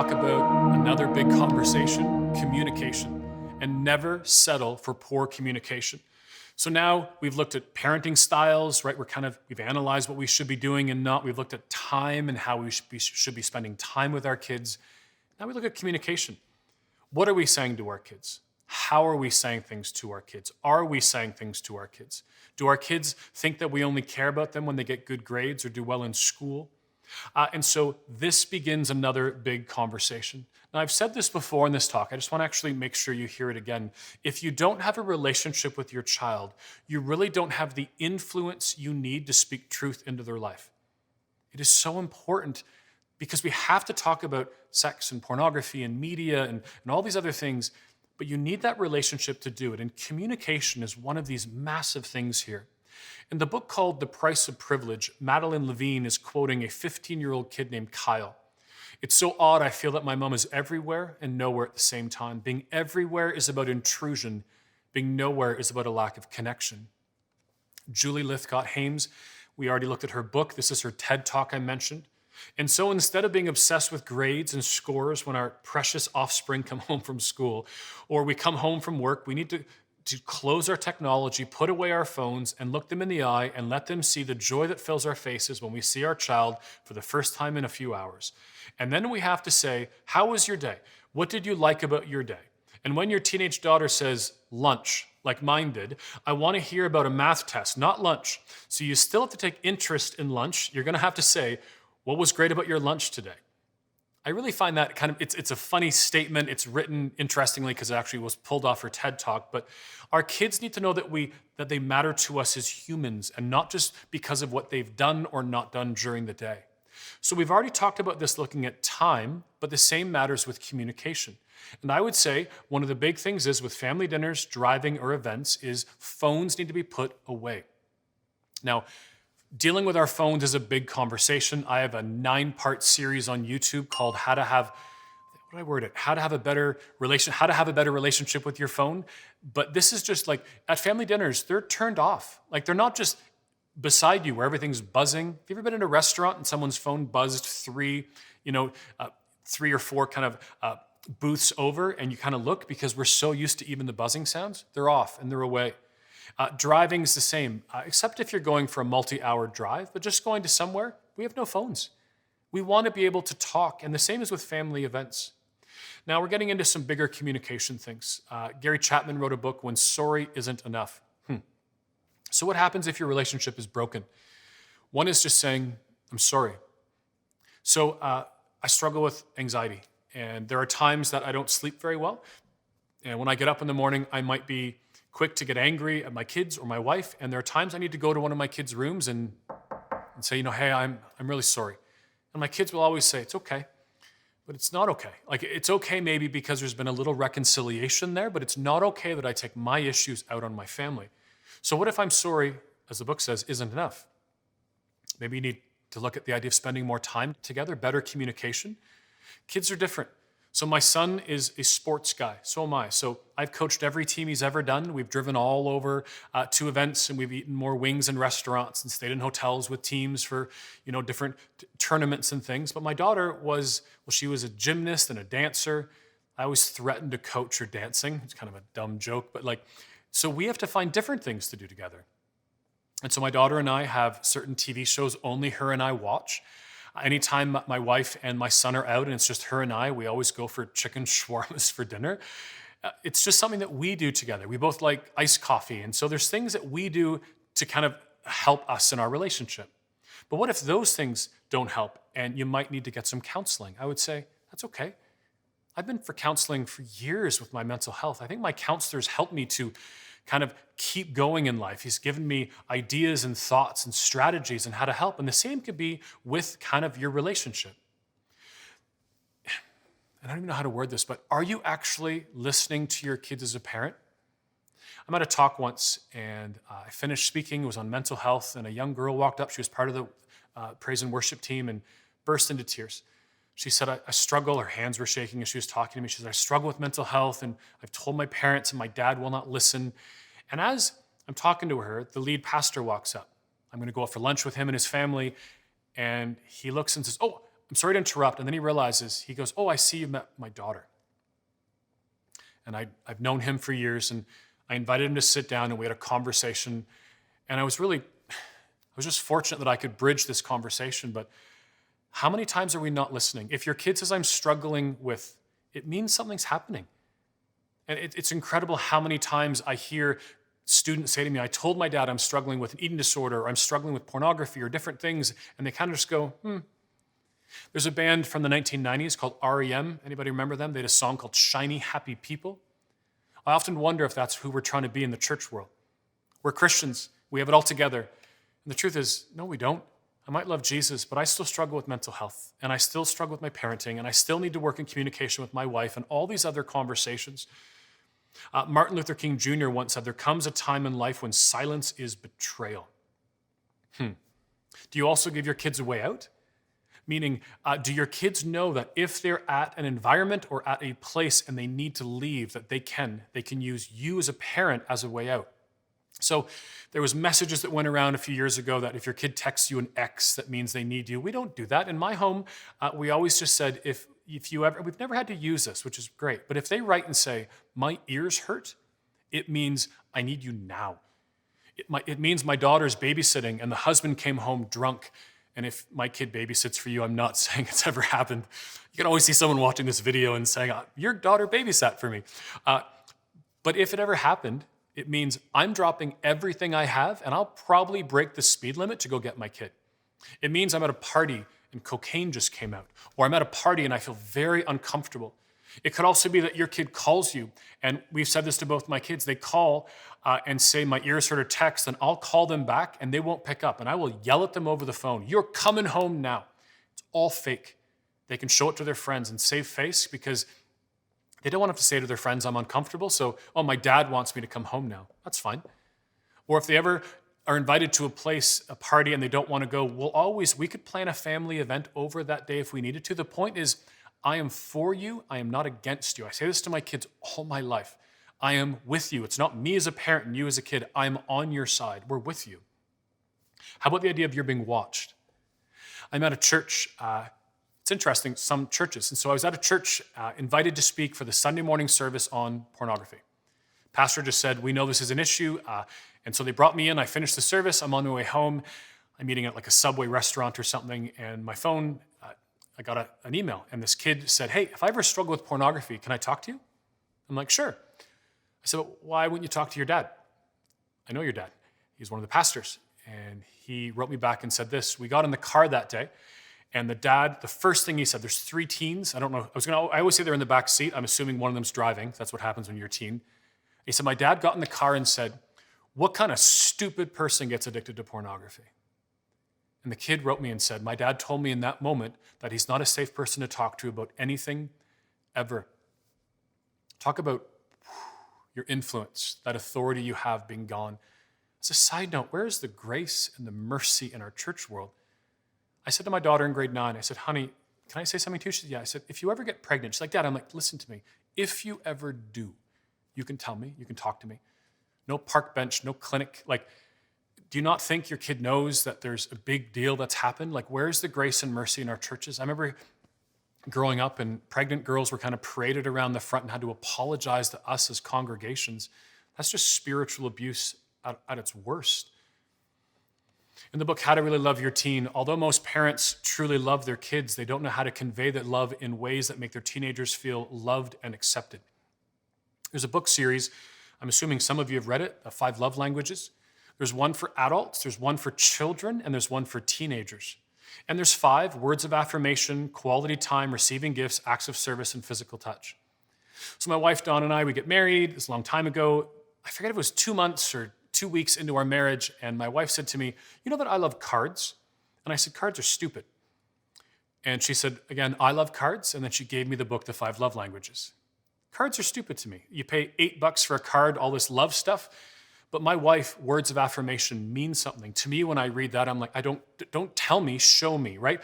talk about another big conversation, communication, and never settle for poor communication. So now we've looked at parenting styles, right? We've analyzed what we should be doing and not. We've looked at time and how we should be spending time with our kids. Now we look at communication. What are we saying to our kids? How are we saying things to our kids? Are we saying things to our kids? Do our kids think that we only care about them when they get good grades or do well in school? And so this begins another big conversation. Now, I've said this before in this talk. I just want to actually make sure you hear it again. If you don't have a relationship with your child, you really don't have the influence you need to speak truth into their life. It is so important because we have to talk about sex and pornography and media and all these other things, but you need that relationship to do it. And communication is one of these massive things here. In the book called The Price of Privilege, Madeline Levine is quoting a 15-year-old kid named Kyle. It's so odd, I feel that my mom is everywhere and nowhere at the same time. Being everywhere is about intrusion. Being nowhere is about a lack of connection. Julie Lithcott-Hames, we already looked at her book. This is her TED Talk I mentioned. And so instead of being obsessed with grades and scores when our precious offspring come home from school, or we come home from work, we need to close our technology, put away our phones, and look them in the eye and let them see the joy that fills our faces when we see our child for the first time in a few hours. And then we have to say, how was your day? What did you like about your day? And when your teenage daughter says lunch, like mine did, I want to hear about a math test, not lunch. So you still have to take interest in lunch. You're going to have to say, what was great about your lunch today? I really find that it's a funny statement. It's written interestingly because it actually was pulled off her TED Talk, but our kids need to know that they matter to us as humans and not just because of what they've done or not done during the day. So we've already talked about this looking at time, but the same matters with communication. And I would say one of the big things is with family dinners, driving, or events is phones need to be put away. Now, dealing with our phones is a big conversation. I have a 9-part series on YouTube called How to Have a better relationship with your phone. But this is just like at family dinners, they're turned off. Like they're not just beside you where everything's buzzing. Have you ever been in a restaurant and someone's phone buzzed three or four booths over, and you kind of look because we're so used to even the buzzing sounds? They're off and they're away. Driving is the same, except if you're going for a multi-hour drive, but just going to somewhere, we have no phones. We want to be able to talk, and the same is with family events. Now we're getting into some bigger communication things. Gary Chapman wrote a book, When Sorry Isn't Enough. So what happens if your relationship is broken? One is just saying, I'm sorry. So I struggle with anxiety, and there are times that I don't sleep very well. And when I get up in the morning, I might be quick to get angry at my kids or my wife, and there are times I need to go to one of my kids' rooms and say, hey, I'm really sorry. And my kids will always say, it's okay, but it's not okay. Like, it's okay maybe because there's been a little reconciliation there, but it's not okay that I take my issues out on my family. So what if I'm sorry, as the book says, isn't enough? Maybe you need to look at the idea of spending more time together, better communication. Kids are different. So my son is a sports guy, so am I. So I've coached every team he's ever done. We've driven all over to events, and we've eaten more wings in restaurants and stayed in hotels with teams for different tournaments and things. But my daughter she was a gymnast and a dancer. I always threatened to coach her dancing. It's kind of a dumb joke, but so we have to find different things to do together. And so my daughter and I have certain TV shows only her and I watch. Anytime my wife and my son are out and it's just her and I, we always go for chicken shawarmas for dinner. It's just something that we do together. We both like iced coffee. And so there's things that we do to kind of help us in our relationship. But what if those things don't help and you might need to get some counseling? I would say, that's okay. I've been for counseling for years with my mental health. I think my counselor's helped me to kind of keep going in life. He's given me ideas and thoughts and strategies on how to help. And the same could be with kind of your relationship. I don't even know how to word this, but are you actually listening to your kids as a parent? I'm at a talk once, and I finished speaking. It was on mental health, and a young girl walked up. She was part of the praise and worship team and burst into tears. She said, I struggle. Her hands were shaking as she was talking to me. She said, I struggle with mental health, and I've told my parents, and my dad will not listen. And as I'm talking to her, the lead pastor walks up. I'm going to go out for lunch with him and his family. And he looks and says, oh, I'm sorry to interrupt. And then he realizes, he goes, oh, I see you met my daughter. And I've known him for years, and I invited him to sit down, and we had a conversation. And I was just fortunate that I could bridge this conversation. But how many times are we not listening? If your kid says, I'm struggling with, it means something's happening. And it's incredible how many times I hear students say to me, I told my dad I'm struggling with an eating disorder, or I'm struggling with pornography or different things. And they kind of just go, There's a band from the 1990s called REM. Anybody remember them? They had a song called Shiny Happy People. I often wonder if that's who we're trying to be in the church world. We're Christians. We have it all together. And the truth is, no, we don't. I might love Jesus, but I still struggle with mental health, and I still struggle with my parenting, and I still need to work in communication with my wife and all these other conversations. Martin Luther King Jr. once said, there comes a time in life when silence is betrayal. Do you also give your kids a way out? Meaning, do your kids know that if they're at an environment or at a place and they need to leave, that they can use you as a parent as a way out? So there was messages that went around a few years ago that if your kid texts you an X, that means they need you. We don't do that. In my home, we always just said, if you ever, we've never had to use this, which is great. But if they write and say, my ears hurt, it means I need you now. It means my daughter's babysitting and the husband came home drunk. And if my kid babysits for you, I'm not saying it's ever happened. You can always see someone watching this video and saying, your daughter babysat for me. But if it ever happened, it means I'm dropping everything I have and I'll probably break the speed limit to go get my kid. It means I'm at a party and cocaine just came out, or I'm at a party and I feel very uncomfortable. It could also be that your kid calls you, and we've said this to both my kids. They call and say, my ears hurt, or text, and I'll call them back and they won't pick up, and I will yell at them over the phone. You're coming home now. It's all fake. They can show it to their friends and save face because they don't want to have to say to their friends, I'm uncomfortable, so, my dad wants me to come home now. That's fine. Or if they ever are invited to a party, and they don't want to go, we could plan a family event over that day if we needed to. The point is, I am for you. I am not against you. I say this to my kids all my life. I am with you. It's not me as a parent and you as a kid. I'm on your side. We're with you. How about the idea of you're being watched? I'm at a church. It's interesting, some churches. And so I was at a church invited to speak for the Sunday morning service on pornography. Pastor just said, we know this is an issue. And so they brought me in. I finished the service. I'm on my way home. I'm eating at like a Subway restaurant or something. And my phone, I got an email. And this kid said, hey, if I ever struggle with pornography, can I talk to you? I'm like, sure. I said, well, why wouldn't you talk to your dad? I know your dad. He's one of the pastors. And he wrote me back and said this. We got in the car that day. And the dad, the first thing he said, there's 3 teens. I don't know. I always say they're in the back seat. I'm assuming one of them's driving. That's what happens when you're a teen. He said, my dad got in the car and said, what kind of stupid person gets addicted to pornography? And the kid wrote me and said, my dad told me in that moment that he's not a safe person to talk to about anything ever. Talk about your influence, that authority you have being gone. As a side note, where is the grace and the mercy in our church world? I said to my daughter in grade 9, I said, honey, can I say something to you? She said, yeah. I said, if you ever get pregnant, she's like, Dad, I'm like, listen to me. If you ever do, you can tell me, you can talk to me. No park bench, no clinic. Like, do you not think your kid knows that there's a big deal that's happened? Like, where's the grace and mercy in our churches? I remember growing up and pregnant girls were kind of paraded around the front and had to apologize to us as congregations. That's just spiritual abuse at its worst. In the book, How to Really Love Your Teen, although most parents truly love their kids, they don't know how to convey that love in ways that make their teenagers feel loved and accepted. There's a book series, I'm assuming some of you have read it, 5 Love Languages. There's one for adults, there's one for children, and there's one for teenagers. And there's 5 words of affirmation, quality time, receiving gifts, acts of service, and physical touch. So my wife, Dawn, and I, we get married. It's a long time ago. I forget if it was 2 months or 2 weeks into our marriage, and my wife said to me, you know that I love cards? And I said, cards are stupid. And she said, again, I love cards. And then she gave me the book, The 5 Love Languages. Cards are stupid to me. You pay $8 for a card, all this love stuff. But my wife, words of affirmation mean something. To me, when I read that, I'm like, don't tell me, show me, right?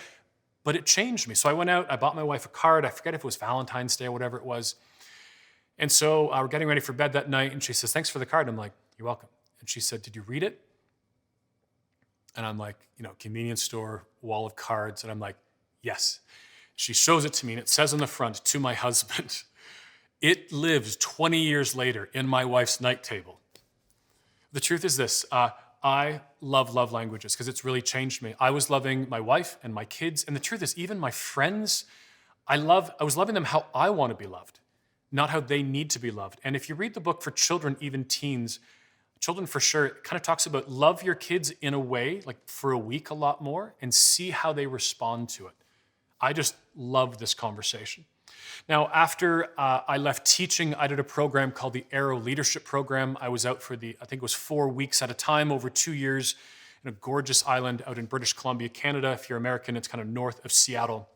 But it changed me. So I went out, I bought my wife a card. I forget if it was Valentine's Day or whatever it was. And so we're getting ready for bed that night, and she says, thanks for the card. I'm like, you're welcome. And she said, did you read it? And I'm like, convenience store, wall of cards. And I'm like, Yes. She shows it to me, and it says on the front, to my husband. It lives 20 years later in my wife's night table. The truth is this, I love languages because it's really changed me. I was loving my wife and my kids, and the truth is, even my friends, I was loving them how I want to be loved, not how they need to be loved. And if you read the book for children, even teens, children for sure, it kind of talks about love your kids in a way, like for a week a lot more, and see how they respond to it. I just love this conversation. Now, after I left teaching, I did a program called the Arrow Leadership Program. I was out for I think it was 4 weeks at a time over 2 years in a gorgeous island out in British Columbia, Canada. If you're American, it's kind of north of Seattle.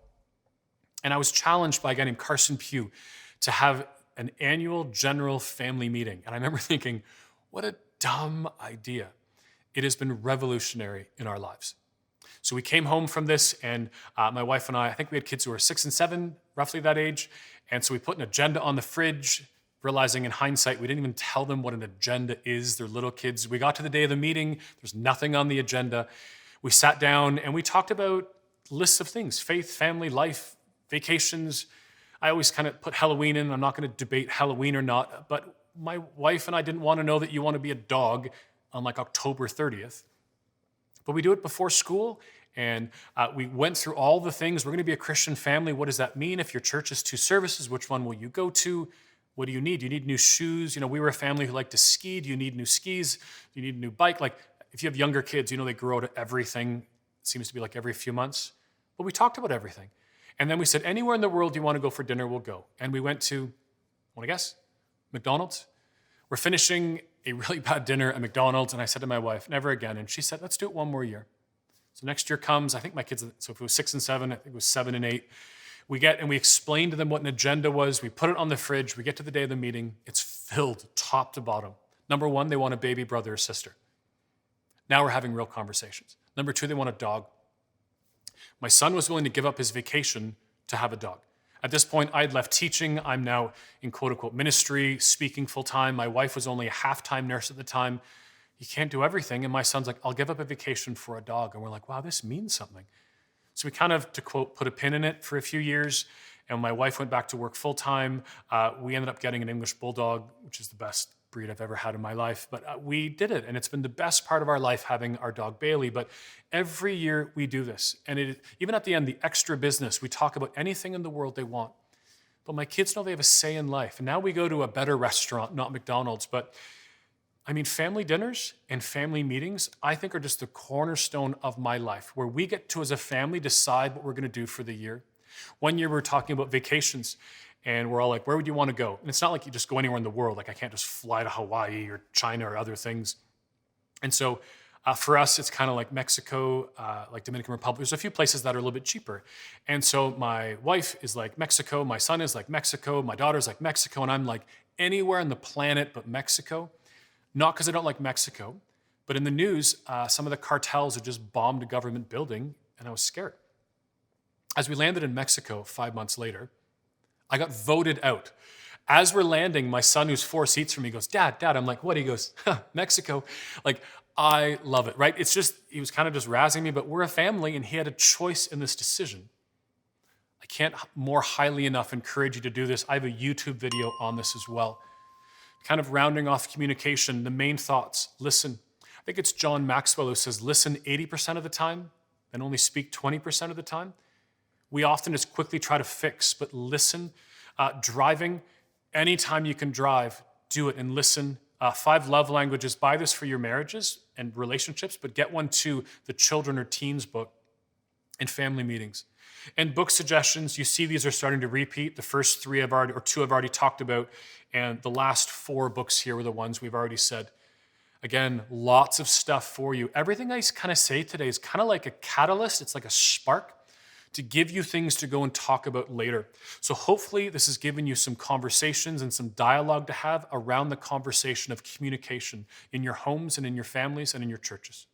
And I was challenged by a guy named Carson Pugh to have an annual general family meeting. And I remember thinking, what a dumb idea. It has been revolutionary in our lives. So we came home from this, and my wife and I think we had kids who were 6 and 7, roughly that age. And so we put an agenda on the fridge, realizing in hindsight, we didn't even tell them what an agenda is. They're little kids. We got to the day of the meeting. There's nothing on the agenda. We sat down and we talked about lists of things: faith, family, life, vacations. I always kind of put Halloween in. I'm not going to debate Halloween or not, but my wife and I didn't want to know that you want to be a dog on like October 30th. But we do it before school, and we went through all the things. We're going to be a Christian family. What does that mean? If your church has 2 services, which one will you go to? What do you need? Do you need new shoes? We were a family who liked to ski. Do you need new skis? Do you need a new bike? Like, if you have younger kids, they grow out of everything. It seems to be like every few months. But we talked about everything. And then we said, anywhere in the world you want to go for dinner, we'll go. And we went to, want to guess? McDonald's. We're finishing a really bad dinner at McDonald's, and I said to my wife, never again. And she said, let's do it one more year. So next year comes, I think my kids, so if it was 6 and 7, I think it was 7 and 8. We explained to them what an agenda was. We put it on the fridge. We get to the day of the meeting. It's filled top to bottom. Number 1, they want a baby brother or sister. Now we're having real conversations. Number 2, they want a dog. My son was willing to give up his vacation to have a dog. At this point, I had left teaching. I'm now in quote unquote ministry, speaking full time. My wife was only a half-time nurse at the time. You can't do everything. And my son's like, I'll give up a vacation for a dog. And we're like, wow, this means something. So we kind of, to quote, put a pin in it for a few years. And my wife went back to work full time. We ended up getting an English bulldog, which is the best breed I've ever had in my life. But we did it. And it's been the best part of our life having our dog Bailey. But every year we do this. And even at the end, the extra business, we talk about anything in the world they want. But my kids know they have a say in life. And now we go to a better restaurant, not McDonald's. But family dinners and family meetings, I think, are just the cornerstone of my life, where we get to, as a family, decide what we're going to do for the year. One year we were talking about vacations, and we're all like, where would you want to go? And it's not like you just go anywhere in the world. Like, I can't just fly to Hawaii or China or other things. And so for us, it's kind of like Mexico, like Dominican Republic. There's a few places that are a little bit cheaper. And so my wife is like Mexico. My son is like Mexico. My daughter's like Mexico. And I'm like, anywhere on the planet but Mexico. Not because I don't like Mexico, but in the news, some of the cartels had just bombed a government building, and I was scared. As we landed in Mexico 5 months later, I got voted out. As we're landing, my son, who's 4 seats from me, goes, Dad. I'm like, what? He goes, Mexico. Like, I love it, right? It's just, he was kind of just razzing me, but we're a family, and he had a choice in this decision. I can't more highly enough encourage you to do this. I have a YouTube video on this as well. Kind of rounding off communication, the main thoughts: listen. I think it's John Maxwell who says, listen 80% of the time, then only speak 20% of the time. We often just quickly try to fix, but listen. Driving, anytime you can drive, do it and listen. 5 love languages. Buy this for your marriages and relationships, but get one too, the children or teens book, and family meetings. And book suggestions, you see these are starting to repeat. The first 2 I've already talked about, and the last 4 books here were the ones we've already said. Again, lots of stuff for you. Everything I kind of say today is kind of like a catalyst. It's like a spark to give you things to go and talk about later. So hopefully this has given you some conversations and some dialogue to have around the conversation of communication in your homes and in your families and in your churches.